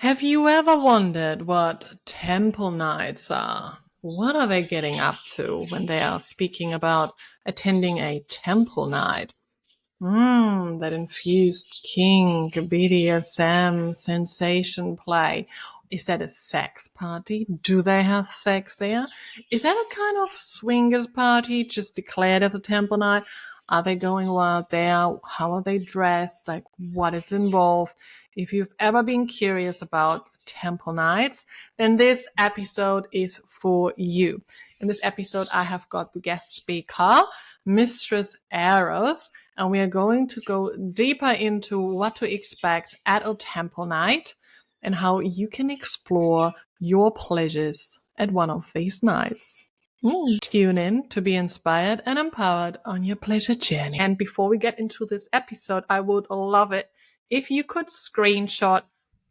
Have you ever wondered what temple nights are? What are they getting up to when they are speaking about attending a temple night? That infused kink, BDSM, sensation play. Is that a sex party? Do they have sex there? Is that a kind of swingers party just declared as a temple night? Are they going wild there? How are they dressed? Like, what is involved? If you've ever been curious about temple nights, then this episode is for you. In this episode, I have got the guest speaker, Mistress Eros, and we are going to go deeper into what to expect at a temple night and how you can explore your pleasures at one of these nights. Tune in to be inspired and empowered on your pleasure journey. And before we get into this episode, I would love it if you could screenshot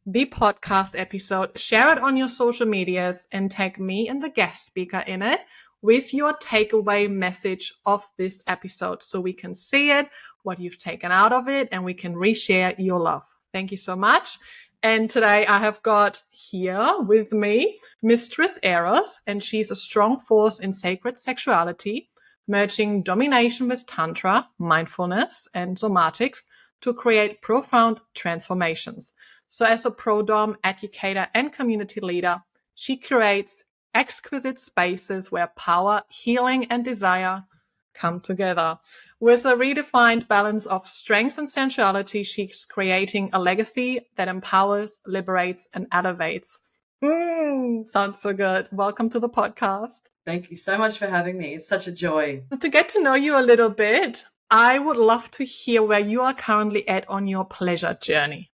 the podcast episode, share it on your social medias, and tag me and the guest speaker in it with your takeaway message of this episode so we can see it, what you've taken out of it, and we can reshare your love. Thank you so much. And today I have got here with me Mistress Eros, and she's a strong force in sacred sexuality, merging domination with Tantra, mindfulness, and somatics to create profound transformations. So as a pro-dom educator and community leader, she creates exquisite spaces where power, healing, and desire come together. With a redefined balance of strength and sensuality, she's creating a legacy that empowers, liberates, and elevates. Sounds so good. Welcome to the podcast. Thank you so much for having me. It's such a joy. To get to know you a little bit, I would love to hear where you are currently at on your pleasure journey.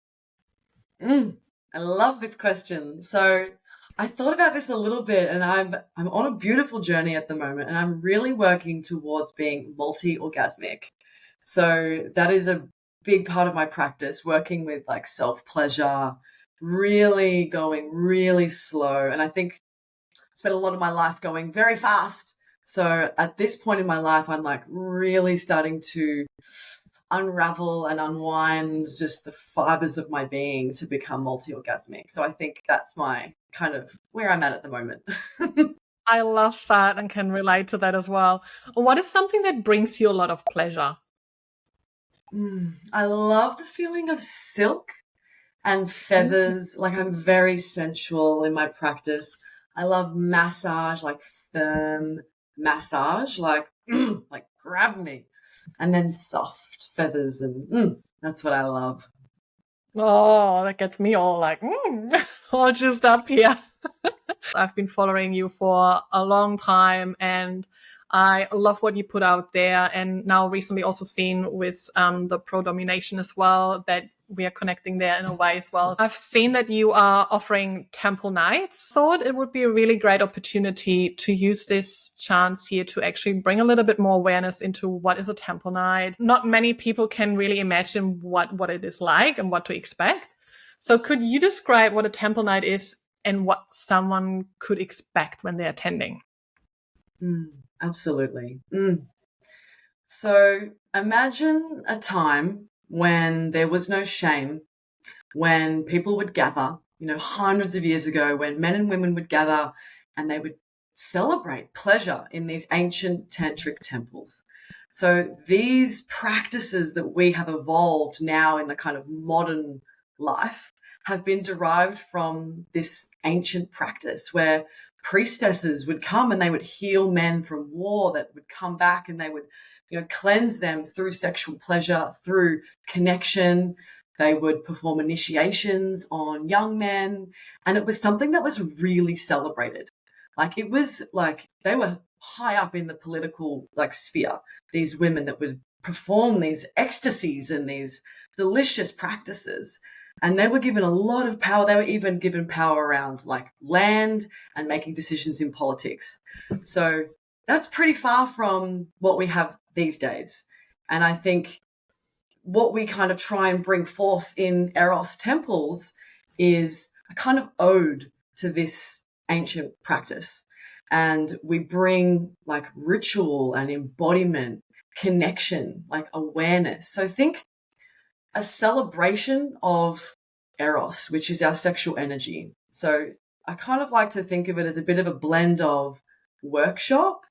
I love this question. So I thought about this a little bit, and I'm on a beautiful journey at the moment, and I'm really working towards being multi-orgasmic. So that is a big part of my practice, working with like self-pleasure, really going really slow. And I think I spent a lot of my life going very fast. So at this point in my life, I'm like really starting to unravel and unwind just the fibers of my being to become multi-orgasmic. So I think that's my kind of where I'm at the moment. I love that and can relate to that as well. What is something that brings you a lot of pleasure? I love the feeling of silk and feathers. Like I'm very sensual in my practice. I love massage, like firm massage, like grab me, and then soft feathers, and that's what I love. Oh, that gets me all like, all just up here. I've been following you for a long time and I love what you put out there. And now recently also seen with the pro domination as well, that we are connecting there in a way as well. I've seen that you are offering temple nights. Thought it would be a really great opportunity to use this chance here to actually bring a little bit more awareness into what is a temple night. Not many people can really imagine what it is like and what to expect. So could you describe what a temple night is and what someone could expect when they're attending? Absolutely. So imagine a time when there was no shame, when people would gather, hundreds of years ago, when men and women would gather and they would celebrate pleasure in these ancient tantric temples. So these practices that we have evolved now in the kind of modern life have been derived from this ancient practice where priestesses would come and they would heal men from war that would come back, and they would cleanse them through sexual pleasure, through connection. They would perform initiations on young men, and it was something that was really celebrated. Like it was like they were high up in the political sphere, these women that would perform these ecstasies and these delicious practices. And they were given a lot of power. They were even given power around like land and making decisions in politics. So that's pretty far from what we have these days. And I think what we kind of try and bring forth in Eros temples is a kind of ode to this ancient practice. And we bring like ritual and embodiment, connection, like awareness. So think a celebration of Eros, which is our sexual energy. So I kind of like to think of it as a bit of a blend of workshop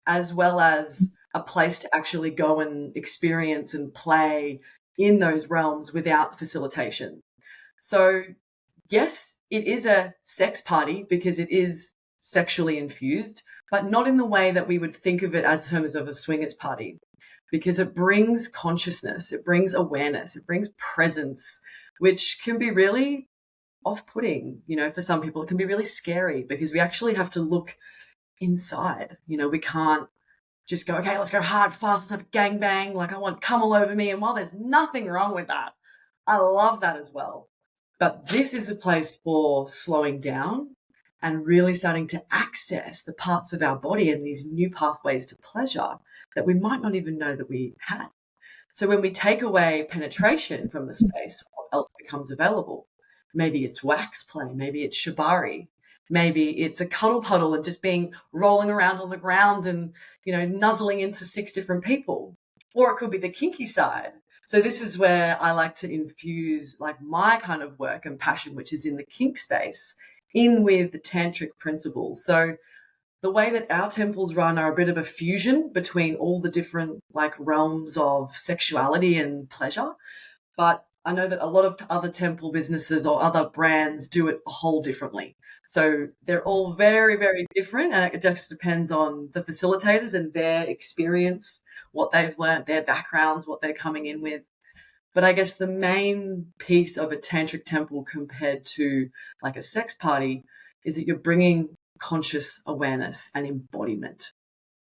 as well as a place to actually go and experience and play in those realms without facilitation. So, yes, it is a sex party because it is sexually infused, but not in the way that we would think of it as terms of a swingers party, because it brings consciousness, it brings awareness, it brings presence, which can be really off-putting. For some people it can be really scary because we actually have to look inside. We can't just go, okay, let's go hard, fast, let's have a gangbang, like I want come all over me. And while there's nothing wrong with that, I love that as well. But this is a place for slowing down and really starting to access the parts of our body and these new pathways to pleasure that we might not even know that we had. So when we take away penetration from the space, what else becomes available? Maybe it's wax play, maybe it's shibari, maybe it's a cuddle puddle and just being rolling around on the ground and, nuzzling into 6 different people. Or it could be the kinky side. So this is where I like to infuse like my kind of work and passion, which is in the kink space, in with the tantric principles. So the way that our temples run are a bit of a fusion between all the different like realms of sexuality and pleasure. But I know that a lot of other temple businesses or other brands do it a whole differently. So they're all very, very different, and it just depends on the facilitators and their experience, what they've learned, their backgrounds, what they're coming in with. But I guess the main piece of a tantric temple compared to like a sex party is that you're bringing conscious awareness and embodiment.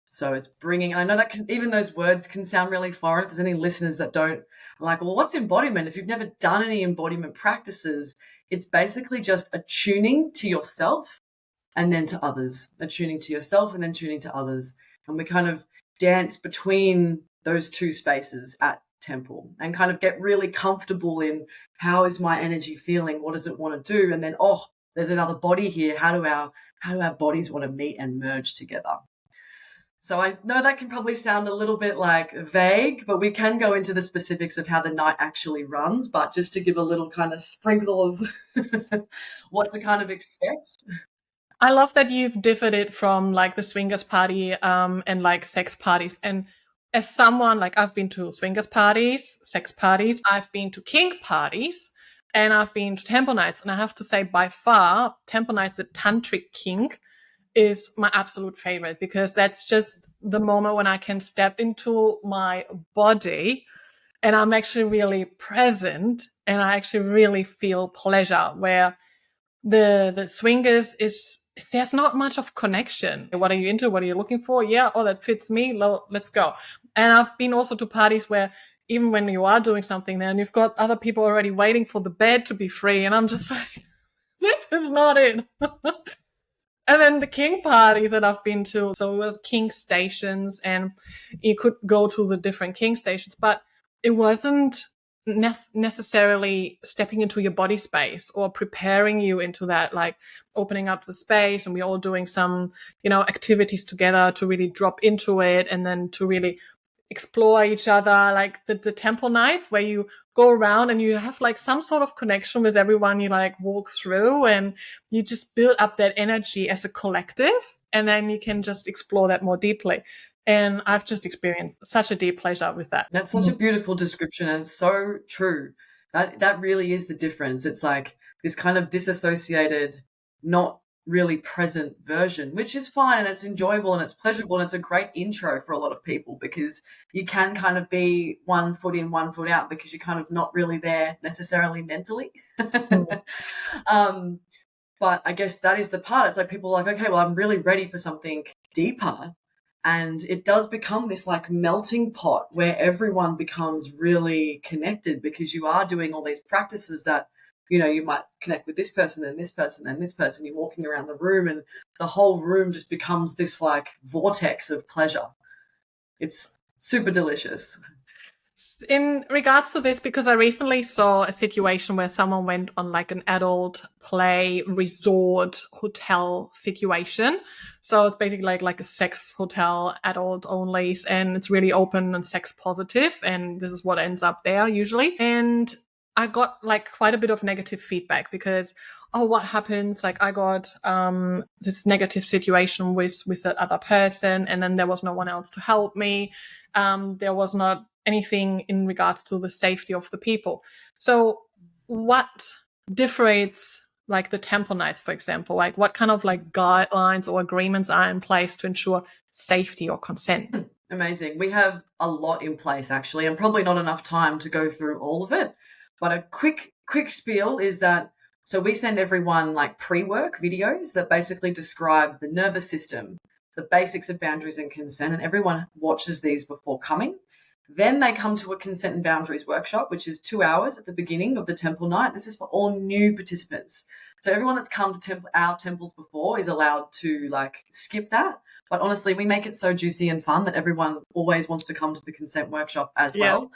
So it's bringing, I know that even those words can sound really foreign. If there's any listeners that don't like, well, what's embodiment? If you've never done any embodiment practices, it's basically just attuning to yourself and then to others, attuning to yourself and then tuning to others. And we kind of dance between those two spaces at temple and kind of get really comfortable in how is my energy feeling? What does it want to do? And then, there's another body here. How do our bodies want to meet and merge together? So I know that can probably sound a little bit like vague, but we can go into the specifics of how the night actually runs, but just to give a little kind of sprinkle of what to kind of expect. I love that you've differed it from like the swingers party and like sex parties. And as someone, like, I've been to swingers parties, sex parties, I've been to kink parties, and I've been to temple nights. And I have to say, by far, temple nights at tantric kink is my absolute favorite, because that's just the moment when I can step into my body and I'm actually really present and I actually really feel pleasure. Where the swingers is, there's not much of connection. What are you into? What are you looking for? Yeah, that fits me. Let's go. And I've been also to parties where even when you are doing something there and you've got other people already waiting for the bed to be free, and I'm just like, this is not it. And then the kink parties that I've been to, so it was kink stations, and you could go to the different kink stations, but it wasn't necessarily stepping into your body space or preparing you into that, like opening up the space, and we're all doing some, activities together to really drop into it and then to really explore each other, like the temple nights where you go around and you have like some sort of connection with everyone you like walk through, and you just build up that energy as a collective, and then you can just explore that more deeply. And I've just experienced such a deep pleasure with that. That's such a beautiful description, and it's so true. That really is the difference. It's like this kind of disassociated, not really present version, which is fine and it's enjoyable and it's pleasurable and it's a great intro for a lot of people, because you can kind of be 1 foot in, 1 foot out, because you're kind of not really there necessarily mentally. But I guess that is the part. It's like people are like, okay, well, I'm really ready for something deeper. And it does become this like melting pot where everyone becomes really connected, because you are doing all these practices that, you might connect with this person and this person and this person. You're walking around the room and the whole room just becomes this like vortex of pleasure. It's super delicious. In regards to this, because I recently saw a situation where someone went on like an adult play resort hotel situation. So it's basically like a sex hotel, adult only, and it's really open and sex positive. And this is what ends up there usually. And I got like quite a bit of negative feedback because, oh, what happens? Like I got this negative situation with that other person, and then there was no one else to help me. There was not anything in regards to the safety of the people. So what differentiates like the temple nights, for example? Like what kind of like guidelines or agreements are in place to ensure safety or consent? Amazing. We have a lot in place actually, and probably not enough time to go through all of it. But a quick spiel is that so we send everyone like pre-work videos that basically describe the nervous system, the basics of boundaries and consent, and everyone watches these before coming. Then they come to a consent and boundaries workshop, which is 2 hours at the beginning of the temple night. This is for all new participants. So everyone that's come to our temples before is allowed to like skip that. But honestly, we make it so juicy and fun that everyone always wants to come to the consent workshop as Yes. well.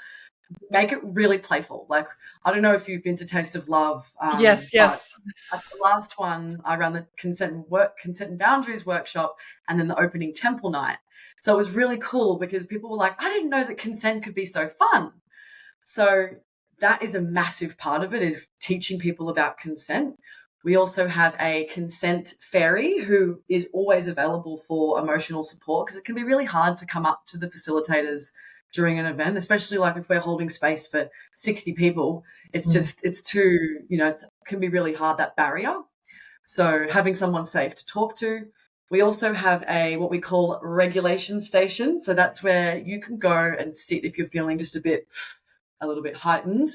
Make it really playful. Like, I don't know if you've been to Taste of Love, Yes, but yes. at the last one, I ran the consent and boundaries workshop, and then the opening temple night. So it was really cool because people were like, I didn't know that consent could be so fun. So that is a massive part of it, is teaching people about consent. We also have a consent fairy who is always available for emotional support, because it can be really hard to come up to the facilitators during an event, especially like if we're holding space for 60 people. It's just, it's too, it can be really hard, that barrier. So having someone safe to talk to. We also have what we call regulation station. So that's where you can go and sit if you're feeling just a little bit heightened.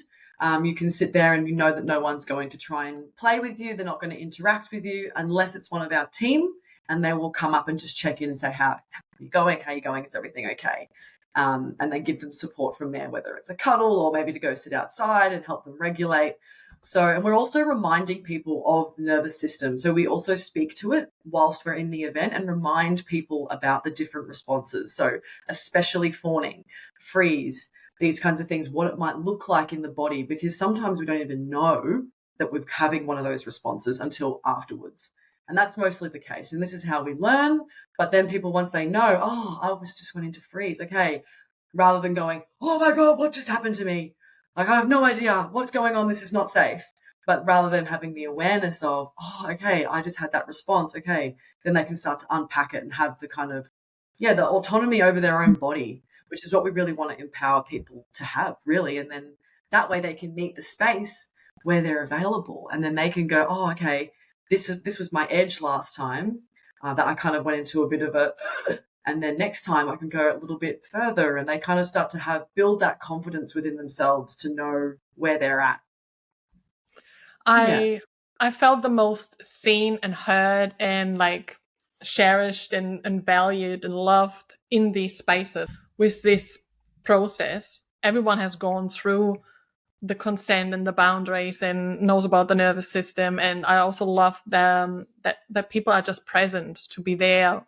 You can sit there and you know that no one's going to try and play with you. They're not going to interact with you unless it's one of our team, and they will come up and just check in and say, how are you going? How are you going? Is everything okay? And then give them support from there, whether it's a cuddle or maybe to go sit outside and help them regulate. So, and we're also reminding people of the nervous system. So we also speak to it whilst we're in the event and remind people about the different responses. So especially fawning, freeze, these kinds of things, what it might look like in the body, because sometimes we don't even know that we're having one of those responses until afterwards. And that's mostly the case. And this is how we learn. But then people, once they know, oh, I just went into freeze. Okay. Rather than going, oh my God, what just happened to me? Like, I have no idea what's going on. This is not safe. But rather than having the awareness of, oh, okay, I just had that response. Okay. Then they can start to unpack it and have the kind of, the autonomy over their own body, which is what we really want to empower people to have, really. And then that way they can meet the space where they're available, and then they can go, oh, okay, this was my edge last time, that I kind of went into a bit of a, and then next time I can go a little bit further, and they kind of start to build that confidence within themselves to know where they're at. Yeah. I felt the most seen and heard and like cherished and valued and loved in these spaces with this process. Everyone has gone through the consent and the boundaries and knows about the nervous system. And I also love them that people are just present to be there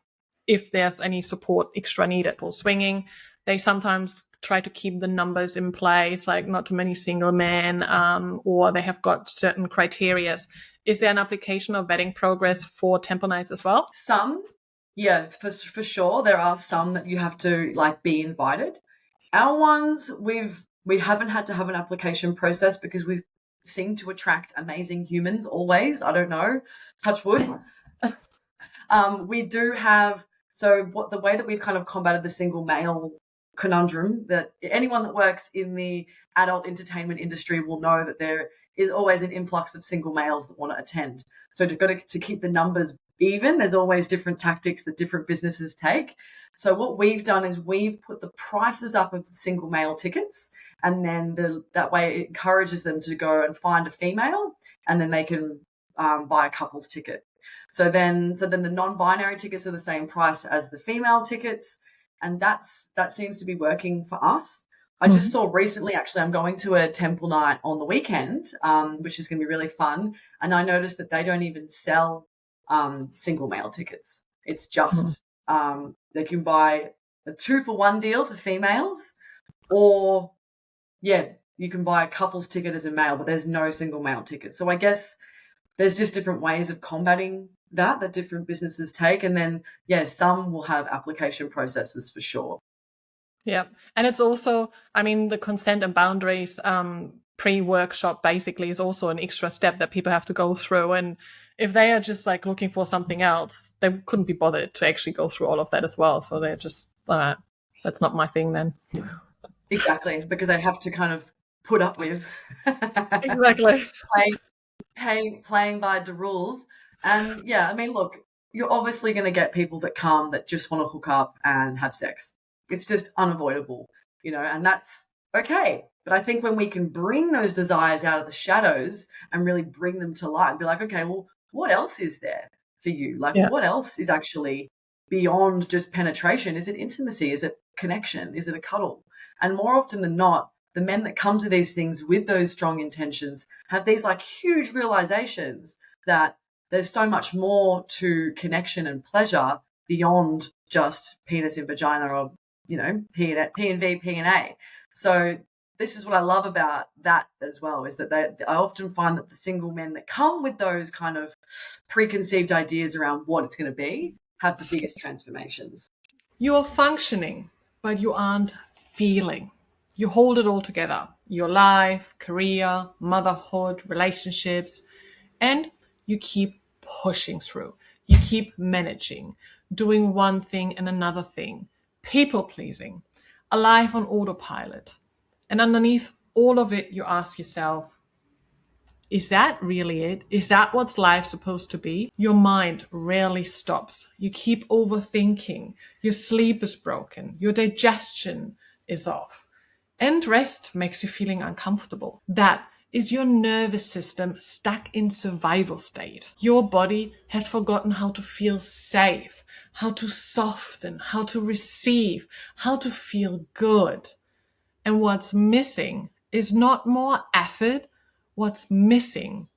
if there's any support extra needed. For swinging, they sometimes try to keep the numbers in place, like not too many single men, or they have got certain criteria. Is there an application of vetting progress for temple nights as well? Some, yeah, for sure. There are some that you have to like be invited. Our ones, we haven't had to have an application process because we've seemed to attract amazing humans always. I don't know, touch wood. We do have, the way that we've kind of combated the single male conundrum, that anyone that works in the adult entertainment industry will know that there is always an influx of single males that want to attend. So to keep the numbers even, there's always different tactics that different businesses take. So what we've done is we've put the prices up of the single male tickets, and then that way it encourages them to go and find a female, and then they can buy a couple's ticket. So then the non-binary tickets are the same price as the female tickets, and that seems to be working for us. I just saw recently, actually, I'm going to a temple night on the weekend, which is going to be really fun, and I noticed that they don't even sell single male tickets. It's just they can buy a 2-for-1 deal for females, or you can buy a couple's ticket as a male, but there's no single male ticket. So I guess there's just different ways of combating that different businesses take. And then, some will have application processes for sure. Yeah. And it's also, I mean, the consent and boundaries pre-workshop basically is also an extra step that people have to go through. And if they are just like looking for something else, they couldn't be bothered to actually go through all of that as well. So they're just, that's not my thing then. Exactly, because they have to kind of put up with Exactly. playing by the rules. And yeah, I mean, look, you're obviously going to get people that come that just want to hook up and have sex. It's just unavoidable, and that's okay. But I think when we can bring those desires out of the shadows and really bring them to light and be like, okay, well, what else is there for you? Like, Yeah. what else is actually beyond just penetration? Is it intimacy? Is it connection? Is it a cuddle? And more often than not, the men that come to these things with those strong intentions have these like huge realizations that there's so much more to connection and pleasure beyond just penis and vagina, or P and V, P and A. So this is what I love about that as well, is that I often find that the single men that come with those kind of preconceived ideas around what it's going to be have the biggest transformations. You're functioning, but you aren't feeling. You hold it all together: your life, career, motherhood, relationships, and you keep pushing through. You keep managing, doing one thing and another thing, people pleasing, alive on autopilot. And underneath all of it, you ask yourself, is that really it? Is that what's life supposed to be? Your mind rarely stops. You keep overthinking. Your sleep is broken. Your digestion is off. And rest makes you feeling uncomfortable. That is your nervous system stuck in survival state. Your body has forgotten how to feel safe, how to soften, how to receive, how to feel good. And what's missing is not more effort. What's missing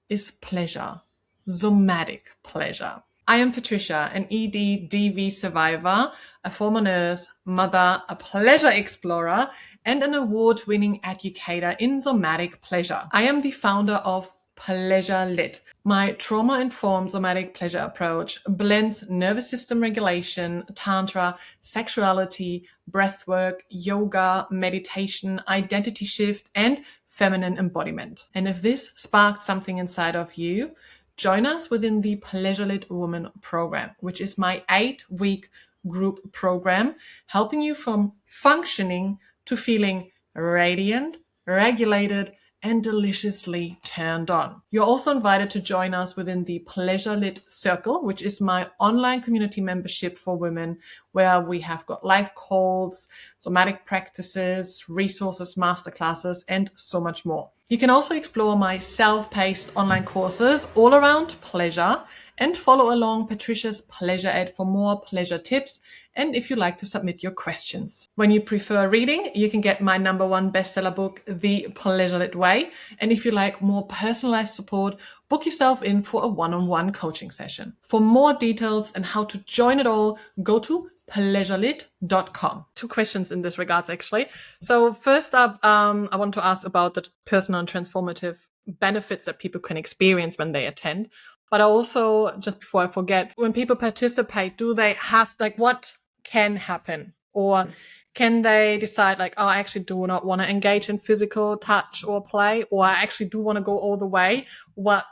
is pleasure, somatic pleasure. I am Patricia, an ED/DV survivor, a former nurse, mother, a pleasure explorer, and an award-winning educator in somatic pleasure. I am the founder of Pleasure Lit. My trauma-informed somatic pleasure approach blends nervous system regulation, tantra, sexuality, breathwork, yoga, meditation, identity shift, and feminine embodiment. And if this sparked something inside of you, join us within the Pleasure Lit Woman program, which is my 8-week group program, helping you from functioning to feeling radiant, regulated, and deliciously turned on. You're also invited to join us within the Pleasure Lit Circle, which is my online community membership for women, where we have got live calls, somatic practices, resources, masterclasses, and so much more. You can also explore my self-paced online courses all around pleasure and follow along Patricia's Pleasure Ed for more pleasure tips, and if you like to submit your questions. When you prefer reading, you can get my #1 bestseller book, The Pleasure Lit Way. And if you like more personalized support, book yourself in for a one-on-one coaching session. For more details and how to join it all, go to pleasurelit.com. 2 questions in this regards, actually. So first up, I want to ask about the personal and transformative benefits that people can experience when they attend. But also, just before I forget, when people participate, do they have, like, what can happen? Or can they decide, like, oh, I actually do not want to engage in physical touch or play, or I actually do want to go all the way? What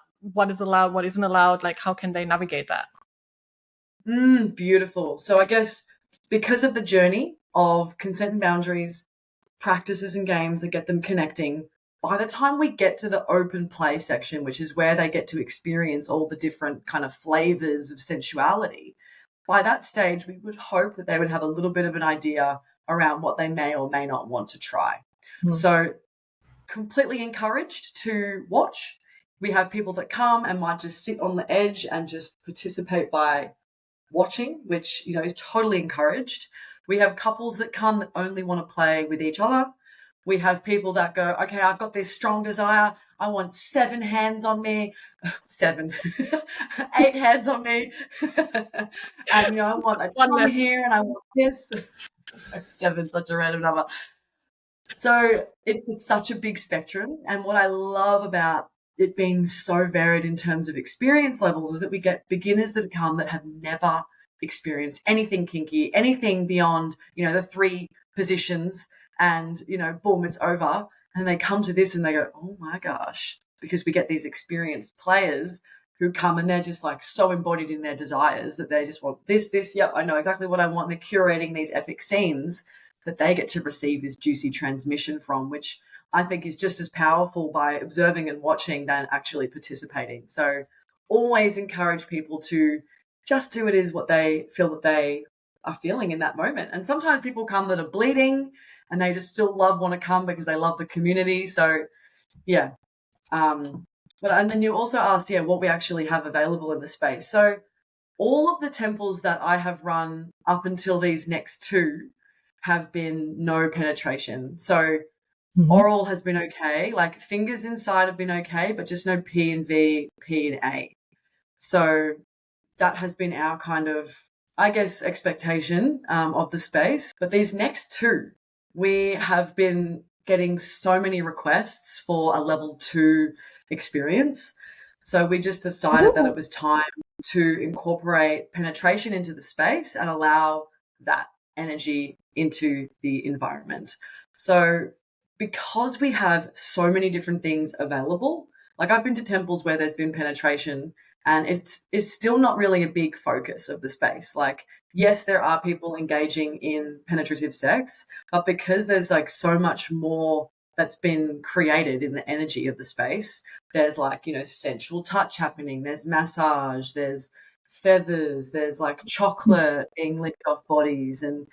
is allowed, what isn't allowed? Like, how can they navigate that? Beautiful. So I guess because of the journey of consent and boundaries, practices and games that get them connecting, by the time we get to the open play section, which is where they get to experience all the different kind of flavors of sensuality, by that stage, we would hope that they would have a little bit of an idea around what they may or may not want to try. So completely encouraged to watch. We have people that come and might just sit on the edge and just participate by watching, which, is totally encouraged. We have couples that come that only want to play with each other. We have people that go, okay, I've got this strong desire. I want 7 hands on me, 7, 8 hands on me. And, I want a tongue here and I want this. 7, such a random number. So it's such a big spectrum. And what I love about it being so varied in terms of experience levels is that we get beginners that come that have never experienced anything kinky, anything beyond, the 3 positions, and, boom, it's over. And they come to this and they go, oh my gosh, because we get these experienced players who come and they're just like so embodied in their desires that they just want this, yep, I know exactly what I want. They're curating these epic scenes that they get to receive this juicy transmission from, which I think is just as powerful by observing and watching than actually participating. So always encourage people to just do it is what they feel that they are feeling in that moment. And sometimes people come that are bleeding and they just still want to come because they love the community. So yeah. And then you also asked, what we actually have available in the space. So all of the temples that I have run up until these next two have been no penetration. So oral has been okay, like fingers inside have been okay, but just no P and V, P and A. So that has been our kind of, I guess, expectation of the space. But these next two, we have been getting so many requests for a level 2 experience. So we just decided that it was time to incorporate penetration into the space and allow that energy into the environment. So because we have so many different things available, like I've been to temples where there's been penetration and it's still not really a big focus of the space. Like, yes, there are people engaging in penetrative sex, but because there's like so much more that's been created in the energy of the space, there's like, sensual touch happening, there's massage, there's feathers, there's like chocolate being licked off bodies, and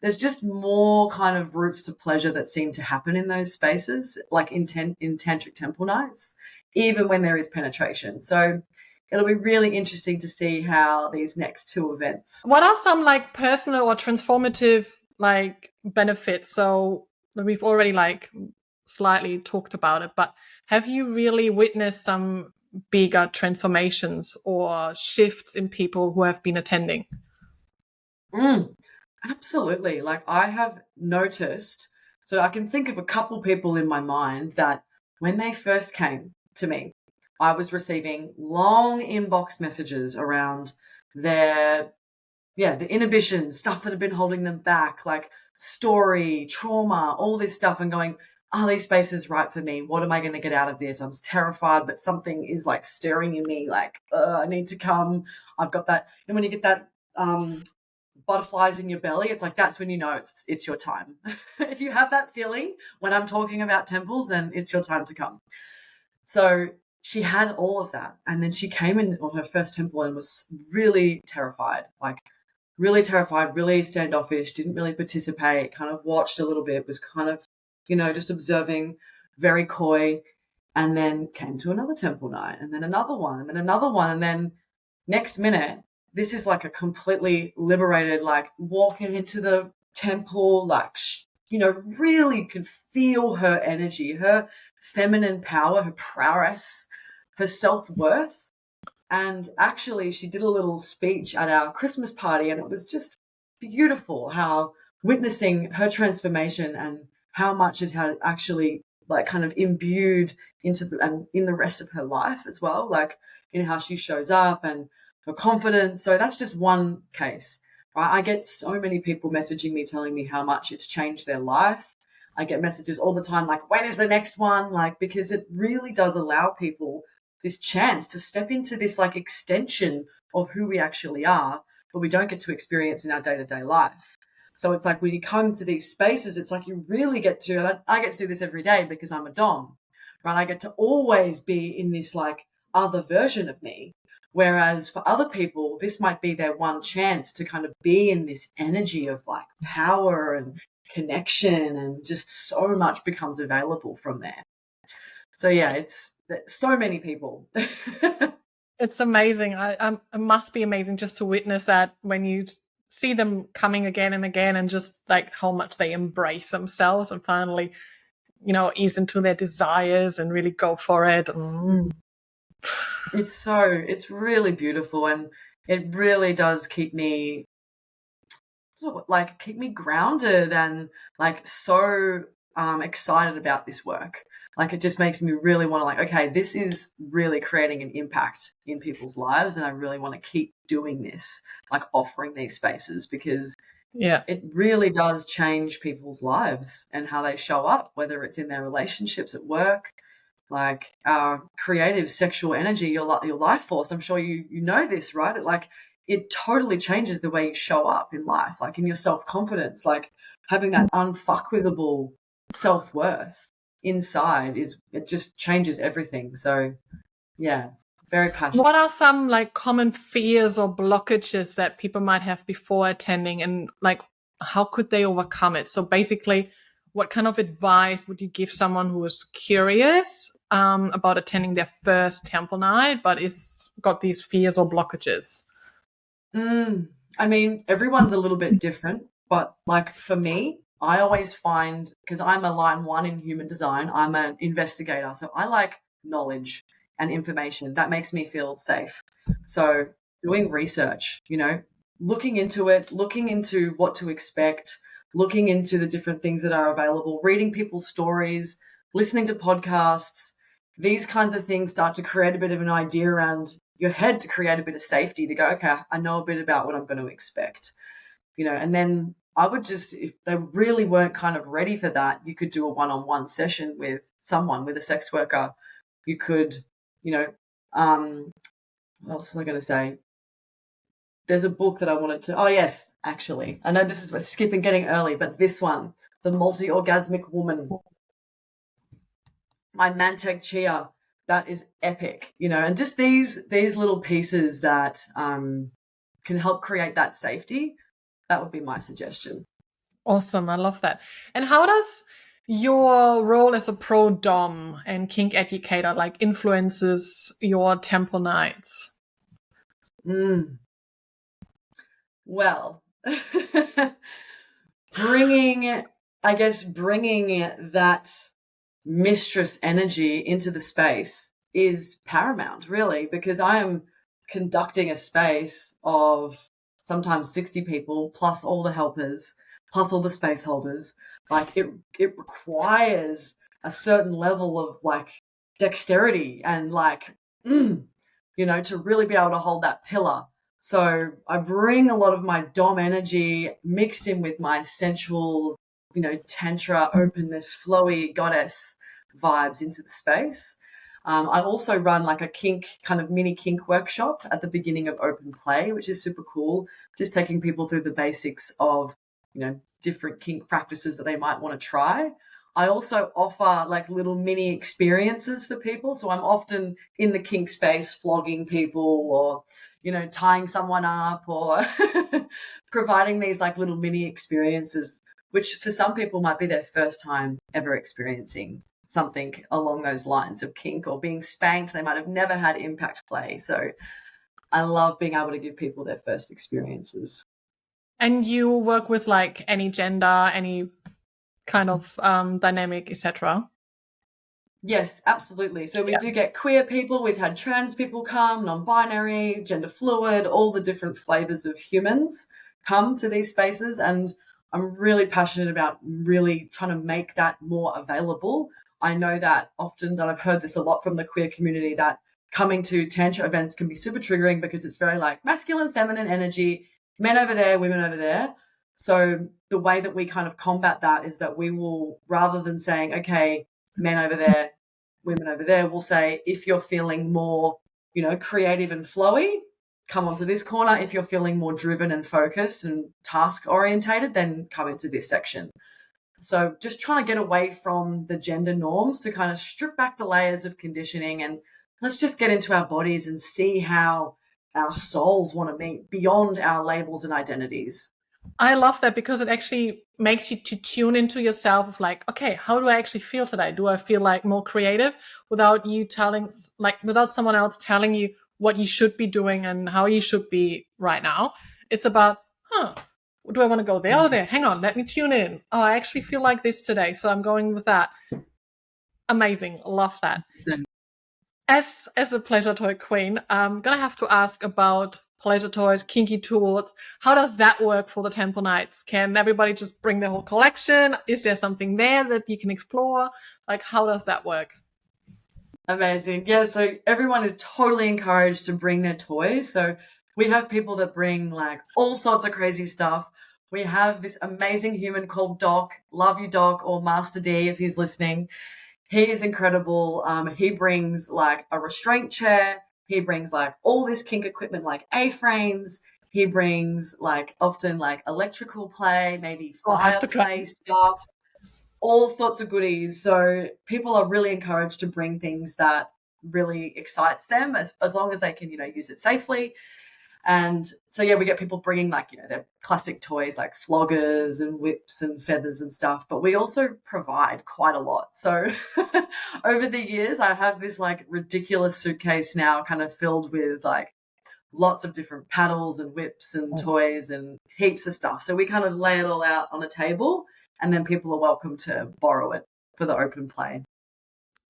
there's just more kind of routes to pleasure that seem to happen in those spaces, like in tantric temple nights, even when there is penetration. So it'll be really interesting to see how these next two events. What are some like personal or transformative like benefits? So we've already like slightly talked about it, but have you really witnessed some bigger transformations or shifts in people who have been attending? Absolutely. Like I have noticed, so I can think of a couple people in my mind that when they first came to me, I was receiving long inbox messages around the inhibitions, stuff that had been holding them back, like story, trauma, all this stuff, and going, are these spaces right for me? What am I going to get out of this? I'm terrified, but something is like stirring in me, like, I need to come. I've got that. And when you get that butterflies in your belly, it's like, that's when you know it's your time. If you have that feeling when I'm talking about temples, then it's your time to come. So she had all of that. And then she came in on her first temple and was really terrified, really standoffish, didn't really participate, kind of watched a little bit, was kind of, just observing, very coy, and then came to another temple night and then another one and then another one. And then next minute, this is like a completely liberated, like walking into the temple, like, really could feel her energy, her feminine power, her prowess, her self-worth. And actually, she did a little speech at our Christmas party, and it was just beautiful how witnessing her transformation and how much it had actually like kind of imbued into and in the rest of her life as well, like how she shows up and her confidence. So that's just one case, right? I get so many people messaging me telling me how much it's changed their life. I get messages all the time like, when is the next one? Like, because it really does allow people this chance to step into this like extension of who we actually are, but we don't get to experience in our day-to-day life. So it's like when you come to these spaces, it's like you really get to, and I get to do this every day because I'm a dom, right? I get to always be in this like other version of me. Whereas for other people, this might be their one chance to kind of be in this energy of like power and connection, and just so much becomes available from there. So yeah, it's so many people. It's amazing. It must be amazing just to witness that when you see them coming again and again, and just like how much they embrace themselves and finally, ease into their desires and really go for it. It's really beautiful, and it really does keep me grounded and like so excited about this work. Like it just makes me really want to like, okay, this is really creating an impact in people's lives, and I really want to keep doing this, like offering these spaces, because Yeah. it really does change people's lives and how they show up, whether it's in their relationships at work, like creative sexual energy, your life force. I'm sure you know this, right? It totally changes the way you show up in life, like in your self-confidence, like having that unfuckwithable self-worth inside it just changes everything. So yeah, very passionate. What are some like common fears or blockages that people might have before attending, and like how could they overcome it? So basically, what kind of advice would you give someone who is curious about attending their first temple night, but is got these fears or blockages? I mean, everyone's a little bit different, but like for me, I always find, because I'm a line one in human design, I'm an investigator. So I like knowledge and information. That makes me feel safe. So doing research, looking into it, looking into what to expect, looking into the different things that are available, reading people's stories, listening to podcasts, these kinds of things start to create a bit of an idea around your head, to create a bit of safety, to go, okay, I know a bit about what I'm going to expect, and then I would just, if they really weren't kind of ready for that, you could do a one-on-one session with someone, with a sex worker. You could, what else was I going to say? There's a book that I wanted to, oh yes, actually, I know this is, we're skipping, getting early, but this one, The Multi-Orgasmic Woman, my Mantek Chia, that is epic, and just these little pieces that can help create that safety. That would be my suggestion. Awesome, I love that. And how does your role as a pro dom and kink educator like influences your temple nights? Mm. Well, bringing that mistress energy into the space is paramount, really, because I am conducting a space of sometimes 60 people plus all the helpers plus all the space holders. Like it requires a certain level of like dexterity and like to really be able to hold that pillar. So I bring a lot of my dom energy mixed in with my sensual, tantra, openness, flowy goddess vibes into the space. I also run like a kink, kind of mini kink workshop at the beginning of open play, which is super cool. Just taking people through the basics of, different kink practices that they might want to try. I also offer like little mini experiences for people. So I'm often in the kink space flogging people, or, tying someone up, or providing these like little mini experiences, which for some people might be their first time ever experiencing something along those lines of kink or being spanked. They might have never had impact play. So I love being able to give people their first experiences. And you work with like any gender, any kind of dynamic, etc. Yes, absolutely. So we Yeah. do get queer people. We've had trans people come, non-binary, gender fluid, all the different flavors of humans come to these spaces. And I'm really passionate about really trying to make that more available. I know that often, that I've heard this a lot from the queer community, that coming to Tantra events can be super triggering because it's very like masculine, feminine energy, men over there, women over there. So the way that we kind of combat that is that we will, rather than saying, okay, men over there, women over there, will say, if you're feeling more, creative and flowy, come onto this corner. If you're feeling more driven and focused and task orientated, then come into this section. So just trying to get away from the gender norms to kind of strip back the layers of conditioning, and let's just get into our bodies and see how our souls want to meet beyond our labels and identities. I love that because it actually makes you to tune into yourself of like, okay, how do I actually feel today? Do I feel like more creative without you telling, like, without someone else telling you what you should be doing and how you should be right now? It's about, do I want to go there or there? Hang on, let me tune in. Oh, I actually feel like this today, so I'm going with that. Amazing. Love that. As a pleasure toy queen, I'm gonna have to ask about pleasure toys, kinky tools. How does that work for the temple nights? Can everybody just bring their whole collection? Is there something there that you can explore? Like, how does that work? Amazing. Yeah, so everyone is totally encouraged to bring their toys. So we have people that bring like all sorts of crazy stuff. We have this amazing human called Doc. Love you, Doc, or Master D if he's listening. He is incredible. He brings like a restraint chair. He brings like all this kink equipment like A-frames. He brings like often like electrical play, maybe Oh, have fire to come. play stuff, all sorts of goodies. So people are really encouraged to bring things that really excites them as long as they can, use it safely. And so, yeah, we get people bringing like, their classic toys like floggers and whips and feathers and stuff. But we also provide quite a lot. So over the years, I have this like ridiculous suitcase now kind of filled with like lots of different paddles and whips and toys and heaps of stuff. So we kind of lay it all out on a table and then people are welcome to borrow it for the open play.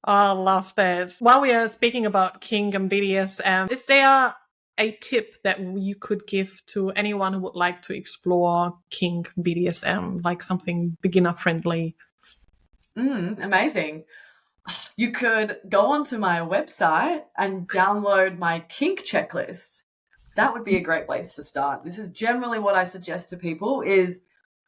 Oh, I love this. While we are speaking about kink and BDSM, is there a tip that you could give to anyone who would like to explore kink, BDSM, like something beginner friendly? Amazing. You could go onto my website and download my kink checklist. That would be a great place to start. This is generally what I suggest to people is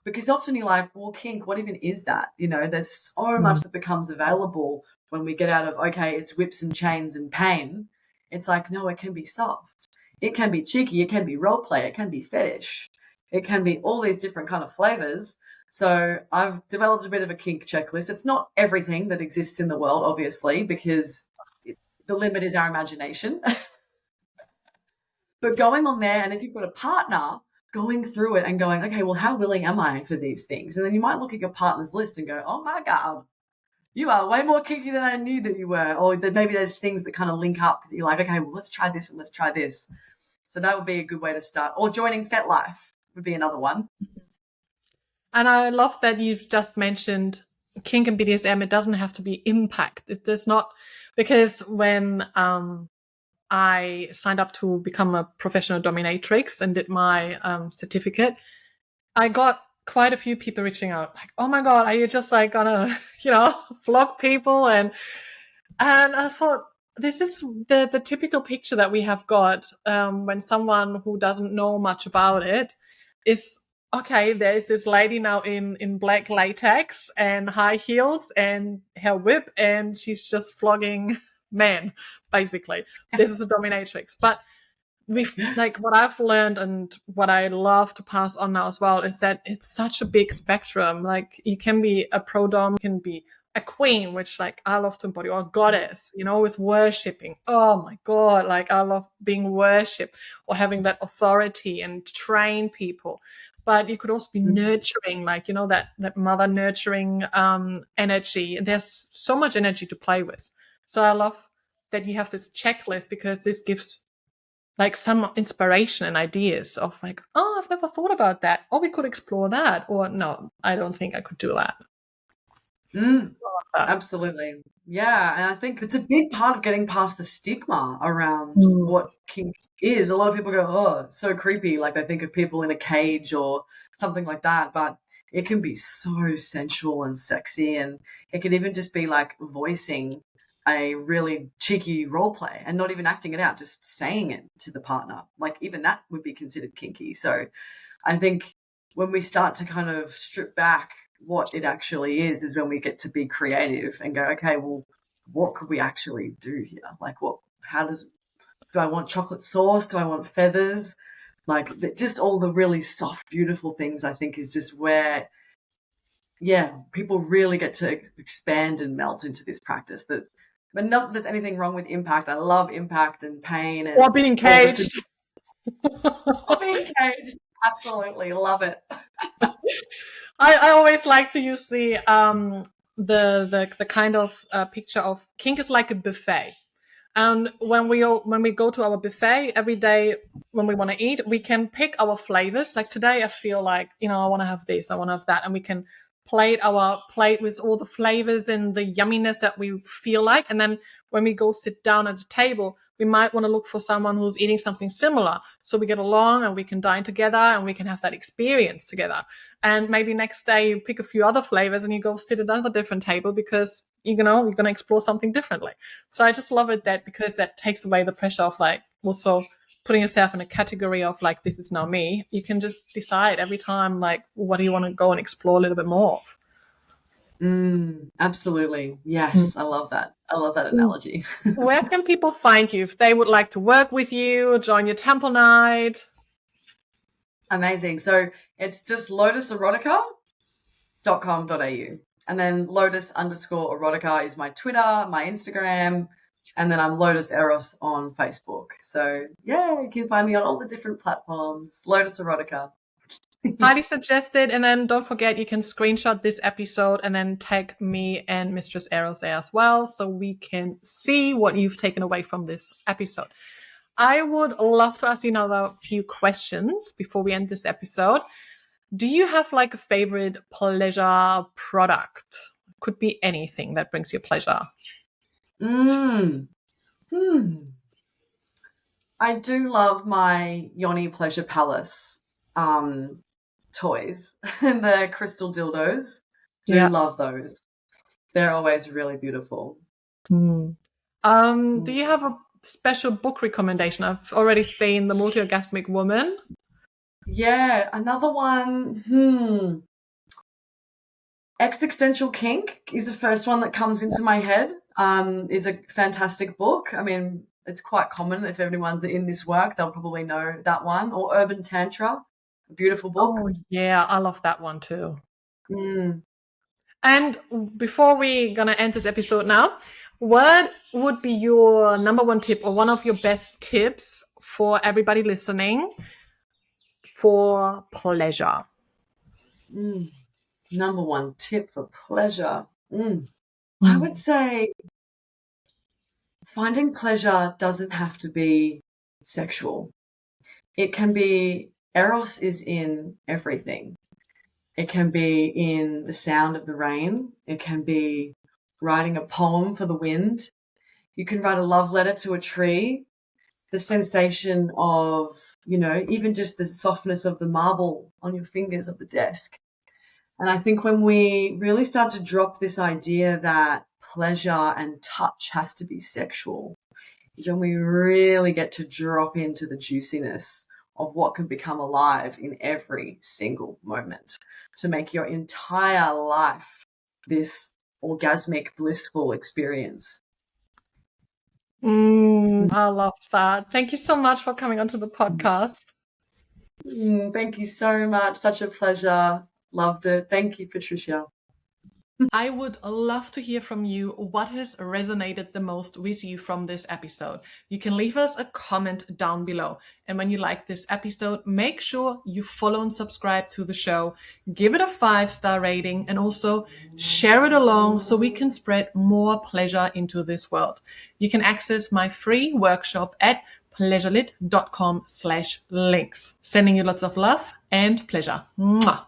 because often you're like, well, kink, what even is that? There's so much that becomes available when we get out of, okay, it's whips and chains and pain. It's like, no, it can be soft. It can be cheeky. It can be role play. It can be fetish. It can be all these different kind of flavors. So I've developed a bit of a kink checklist. It's not everything that exists in the world, obviously, because the limit is our imagination. But going on there, and if you've got a partner, going through it and going, okay, well, how willing am I for these things? And then you might look at your partner's list and go, oh my God, you are way more kinky than I knew that you were. Or that maybe there's things that kind of link up that you're like, okay, well, let's try this and let's try this. So that would be a good way to start. Or joining FetLife would be another one. And I love that you've just mentioned kink and BDSM. It doesn't have to be impact. It does not, because when I signed up to become a professional dominatrix and did my certificate, I got quite a few people reaching out like, oh my God, are you just like gonna, flog people? And I thought, this is the typical picture that we have got when someone who doesn't know much about it is, okay, there's this lady now in black latex and high heels and her whip, and she's just flogging men, basically. This is a dominatrix. But like what I've learned and what I love to pass on now as well is that it's such a big spectrum. Like you can be a pro dom, you can be a queen, which like I love to embody, or a goddess, with worshipping. Oh my God, like I love being worshipped or having that authority and train people. But you could also be nurturing, like, that mother nurturing energy. There's so much energy to play with. So I love that you have this checklist because this gives like some inspiration and ideas of like, oh, I've never thought about that. Or we could explore that. Or no, I don't think I could do that. Absolutely. Yeah. And I think it's a big part of getting past the stigma around what kink is. A lot of people go, oh, it's so creepy. Like they think of people in a cage or something like that. But it can be so sensual and sexy. And it can even just be like voicing a really cheeky role play and not even acting it out, just saying it to the partner. Like even that would be considered kinky. So I think when we start to kind of strip back what it actually is when we get to be creative and go, okay, well, what could we actually do here? Like do I want chocolate sauce? Do I want feathers? Like just all the really soft, beautiful things, I think is just where, yeah, people really get to expand and melt into this practice. But not that there's anything wrong with impact. I love impact and pain and or being caged. or being caged. Absolutely love it. I always like to use the kind of picture of kink is like a buffet. And when we go to our buffet every day when we want to eat, we can pick our flavors. Like today, I feel like, I want to have this, I want to have that. And we can plate our plate with all the flavors and the yumminess that we feel like. And then when we go sit down at the table, we might want to look for someone who's eating something similar. So we get along and we can dine together and we can have that experience together. And maybe next day you pick a few other flavors and you go sit at another different table because, you're going to explore something differently. So I just love it because that takes away the pressure of like also putting yourself in a category of like, this is now me. You can just decide every time, like, what do you want to go and explore a little bit more of? Absolutely. Yes, I love that. I love that analogy. Where can people find you if they would like to work with you, join your temple night? Amazing. So it's just lotuserotica.com.au. And then lotus_erotica is my Twitter, my Instagram, and then I'm Lotus Eros on Facebook. So yeah, you can find me on all the different platforms. Lotus Erotica. Highly suggested. And then don't forget, you can screenshot this episode and then tag me and Mistress Eros there as well, so we can see what you've taken away from this episode. I would love to ask you another few questions before we end this episode. Do you have like a favorite pleasure product? Could be anything that brings you pleasure. Mm. Hmm. I do love my Yoni Pleasure Palace toys and the crystal dildos. Do love those. They're always really beautiful. Do you have a special book recommendation? I've already seen The Multi-Orgasmic Woman. Yeah, another one. Existential Kink is the first one that comes into my head. Is a fantastic book. I mean, it's quite common if everyone's in this work, they'll probably know that one. Or Urban Tantra, a beautiful book. Oh, yeah, I love that one too. Mm. And before we're going to end this episode now, what would be your number one tip or one of your best tips for everybody listening for pleasure? Number one tip for pleasure. I would say finding pleasure doesn't have to be sexual. It can be, Eros is in everything. It can be in the sound of the rain. It can be writing a poem for the wind. You can write a love letter to a tree. The sensation of, even just the softness of the marble on your fingers of the desk. And I think when we really start to drop this idea that pleasure and touch has to be sexual, when we really get to drop into the juiciness of what can become alive in every single moment to make your entire life this orgasmic, blissful experience. I love that. Thank you so much for coming onto the podcast. Thank you so much. Such a pleasure. Loved it. Thank you, Patricia. I would love to hear from you. What has resonated the most with you from this episode? You can leave us a comment down below. And when you like this episode, make sure you follow and subscribe to the show. Give it a 5-star rating and also share it along so we can spread more pleasure into this world. You can access my free workshop at pleasurelit.com/links. Sending you lots of love and pleasure. Mwah.